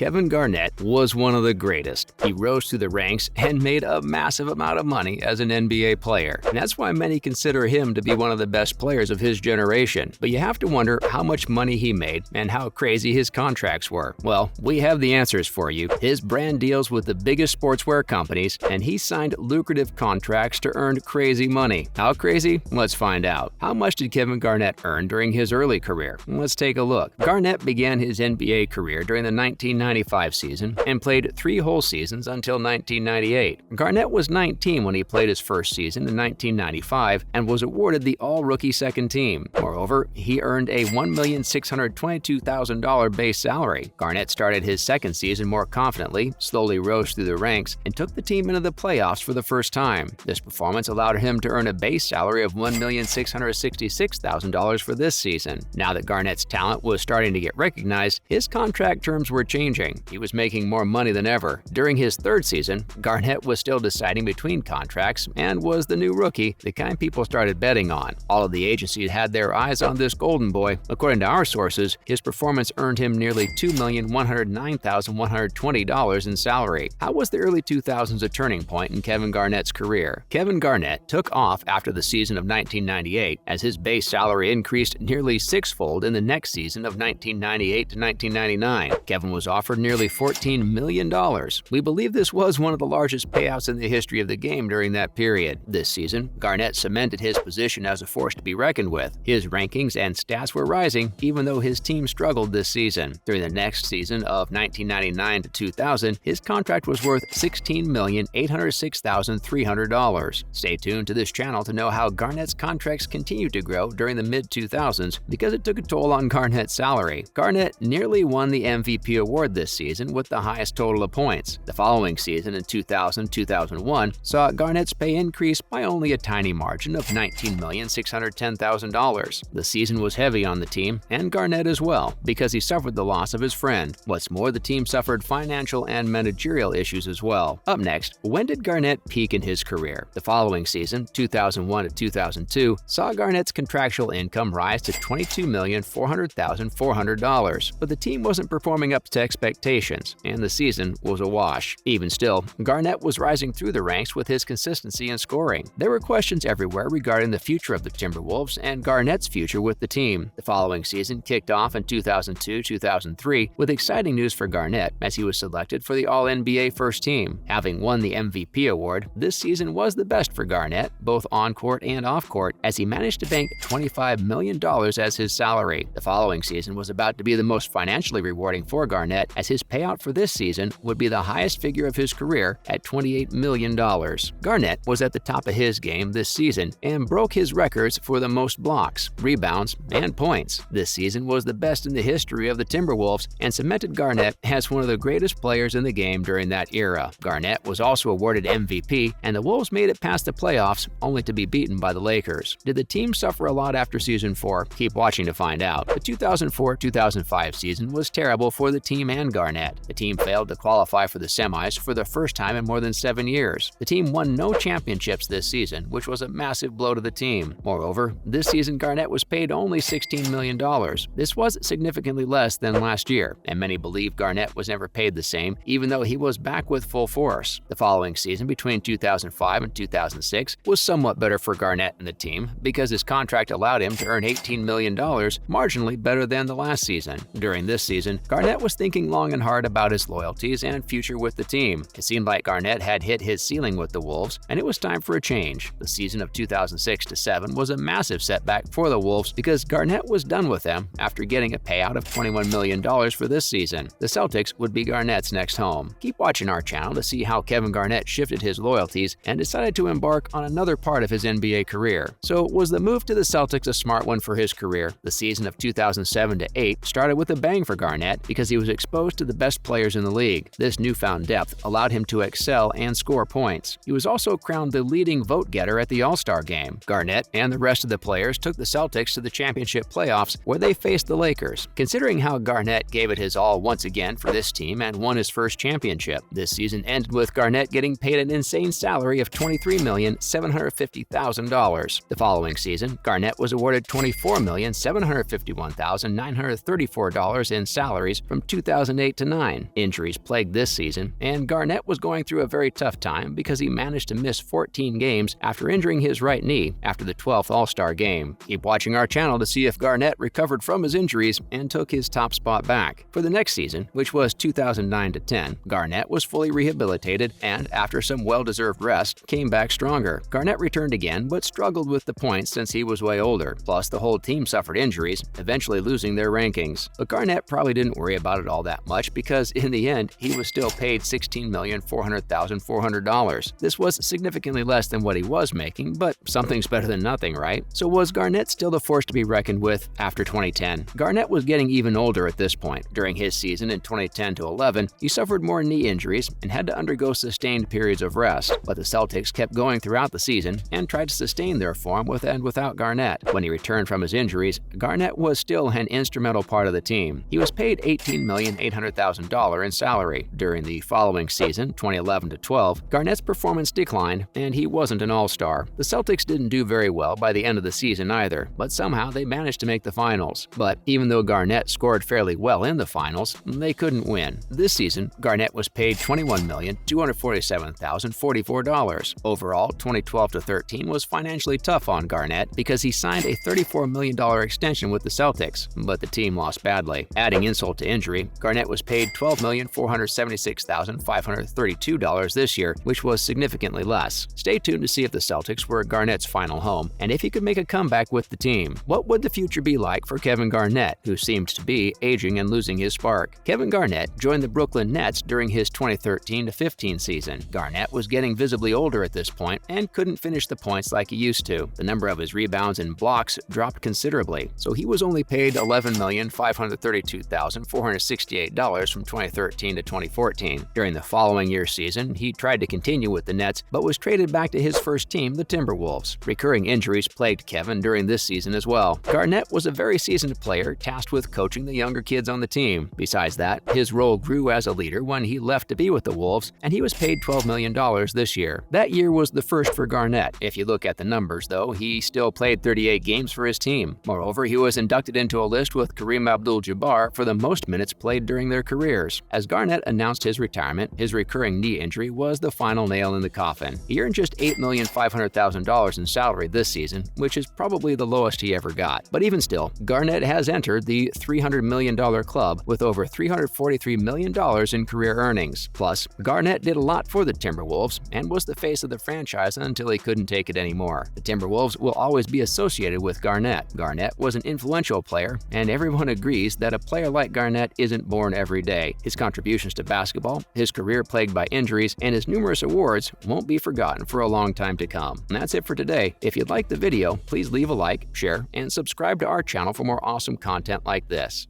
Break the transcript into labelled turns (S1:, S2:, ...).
S1: Kevin Garnett was one of the greatest. He rose through the ranks and made a massive amount of money as an NBA player, and that's why many consider him to be one of the best players of his generation. But you have to wonder how much money he made and how crazy his contracts were. Well, we have the answers for you. His brand deals with the biggest sportswear companies, and he signed lucrative contracts to earn crazy money. How crazy? Let's find out. How much did Kevin Garnett earn during his early career? Let's take a look. Garnett began his NBA career during the 1995 season and played 3 whole seasons until 1998. Garnett was 19 when he played his first season in 1995 and was awarded the All-Rookie Second Team. Moreover, he earned a $1,622,000 base salary. Garnett started his second season more confidently, slowly rose through the ranks, and took the team into the playoffs for the first time. This performance allowed him to earn a base salary of $1,666,000 for this season. Now that Garnett's talent was starting to get recognized, his contract terms were changing. He was making more money than ever. During his third season, Garnett was still deciding between contracts and was the new rookie, the kind people started betting on. All of the agencies had their eyes on this golden boy. According to our sources, his performance earned him nearly $2,109,120 in salary. How was the early 2000s a turning point in Kevin Garnett's career? Kevin Garnett took off after the season of 1998 as his base salary increased nearly sixfold in the next season of 1998 to 1999. Kevin was offered nearly $14 million. We believe this was one of the largest payouts in the history of the game during that period. This season, Garnett cemented his position as a force to be reckoned with. His rankings and stats were rising, even though his team struggled this season. During the next season of 1999 to 2000, his contract was worth $16,806,300. Stay tuned to this channel to know how Garnett's contracts continued to grow during the mid-2000s because it took a toll on Garnett's salary. Garnett nearly won the MVP award this season with the highest total of points. The following season in 2000-2001 saw Garnett's pay increase by only a tiny margin of $19,610,000. The season was heavy on the team, and Garnett as well, because he suffered the loss of his friend. What's more, the team suffered financial and managerial issues as well. Up next, when did Garnett peak in his career? The following season, 2001-2002, saw Garnett's contractual income rise to $22,400,400, but the team wasn't performing up to expectations, and the season was a wash. Even still, Garnett was rising through the ranks with his consistency in scoring. There were questions everywhere regarding the future of the Timberwolves and Garnett's future with the team. The following season kicked off in 2002-2003 with exciting news for Garnett as he was selected for the All-NBA First Team. Having won the MVP award, this season was the best for Garnett, both on-court and off-court, as he managed to bank $25 million as his salary. The following season was about to be the most financially rewarding for Garnett, as his payout for this season would be the highest figure of his career at $28 million. Garnett was at the top of his game this season and broke his records for the most blocks, rebounds, and points. This season was the best in the history of the Timberwolves and cemented Garnett as one of the greatest players in the game during that era. Garnett was also awarded MVP, and the Wolves made it past the playoffs only to be beaten by the Lakers. Did the team suffer a lot after Season 4? Keep watching to find out. The 2004-2005 season was terrible for the team and Garnett. The team failed to qualify for the semis for the first time in more than 7 years. The team won no championships this season, which was a massive blow to the team. Moreover, this season Garnett was paid only $16 million. This was significantly less than last year, and many believe Garnett was never paid the same, even though he was back with full force. The following season, between 2005 and 2006, was somewhat better for Garnett and the team because his contract allowed him to earn $18 million, marginally better than the last season. During this season, Garnett was thinking long and hard about his loyalties and future with the team. It seemed like Garnett had hit his ceiling with the Wolves, and it was time for a change. The season of 2006-07 was a massive setback for the Wolves because Garnett was done with them after getting a payout of $21 million for this season. The Celtics would be Garnett's next home. Keep watching our channel to see how Kevin Garnett shifted his loyalties and decided to embark on another part of his NBA career. So was the move to the Celtics a smart one for his career? The season of 2007-08 started with a bang for Garnett because he was exposed to the best players in the league. This newfound depth allowed him to excel and score points. He was also crowned the leading vote-getter at the All-Star game. Garnett and the rest of the players took the Celtics to the championship playoffs where they faced the Lakers. Considering how Garnett gave it his all once again for this team and won his first championship, this season ended with Garnett getting paid an insane salary of $23,750,000. The following season, Garnett was awarded $24,751,934 in salaries from 2000 2008-9. Injuries plagued this season, and Garnett was going through a very tough time because he managed to miss 14 games after injuring his right knee after the 12th All-Star game. Keep watching our channel to see if Garnett recovered from his injuries and took his top spot back. For the next season, which was 2009-10, Garnett was fully rehabilitated and, after some well-deserved rest, came back stronger. Garnett returned again but struggled with the points since he was way older. Plus, the whole team suffered injuries, eventually losing their rankings. But Garnett probably didn't worry about it all that much because, in the end, he was still paid $16,400,400. This was significantly less than what he was making, but something's better than nothing, right? So was Garnett still the force to be reckoned with after 2010? Garnett was getting even older at this point. During his season in 2010-11, he suffered more knee injuries and had to undergo sustained periods of rest. But the Celtics kept going throughout the season and tried to sustain their form with and without Garnett. When he returned from his injuries, Garnett was still an instrumental part of the team. He was paid $18,800,000 in salary. During the following season, 2011-12, Garnett's performance declined and he wasn't an all-star. The Celtics didn't do very well by the end of the season either, but somehow they managed to make the finals. But even though Garnett scored fairly well in the finals, they couldn't win. This season, Garnett was paid $21,247,044. Overall, 2012-13 was financially tough on Garnett because he signed a $34 million extension with the Celtics, but the team lost badly. Adding insult to injury, Garnett was paid $12,476,532 this year, which was significantly less. Stay tuned to see if the Celtics were Garnett's final home and if he could make a comeback with the team. What would the future be like for Kevin Garnett, who seemed to be aging and losing his spark? Kevin Garnett joined the Brooklyn Nets during his 2013-15 season. Garnett was getting visibly older at this point and couldn't finish the points like he used to. The number of his rebounds and blocks dropped considerably, so he was only paid $11,532,468 from 2013 to 2014. During the following year's season, he tried to continue with the Nets but was traded back to his first team, the Timberwolves. Recurring injuries plagued Kevin during this season as well. Garnett was a very seasoned player tasked with coaching the younger kids on the team. Besides that, his role grew as a leader when he left to be with the Wolves, and he was paid $12 million this year. That year was the first for Garnett. If you look at the numbers, though, he still played 38 games for his team. Moreover, he was inducted into a list with Kareem Abdul-Jabbar for the most minutes played during their careers. As Garnett announced his retirement, his recurring knee injury was the final nail in the coffin. He earned just $8,500,000 in salary this season, which is probably the lowest he ever got. But even still, Garnett has entered the $300 million club with over $343 million in career earnings. Plus, Garnett did a lot for the Timberwolves and was the face of the franchise until he couldn't take it anymore. The Timberwolves will always be associated with Garnett. Garnett was an influential player, and everyone agrees that a player like Garnett isn't born every day. His contributions to basketball, his career plagued by injuries, and his numerous awards won't be forgotten for a long time to come. And that's it for today. If you'd like the video, please leave a like, share, and subscribe to our channel for more awesome content like this.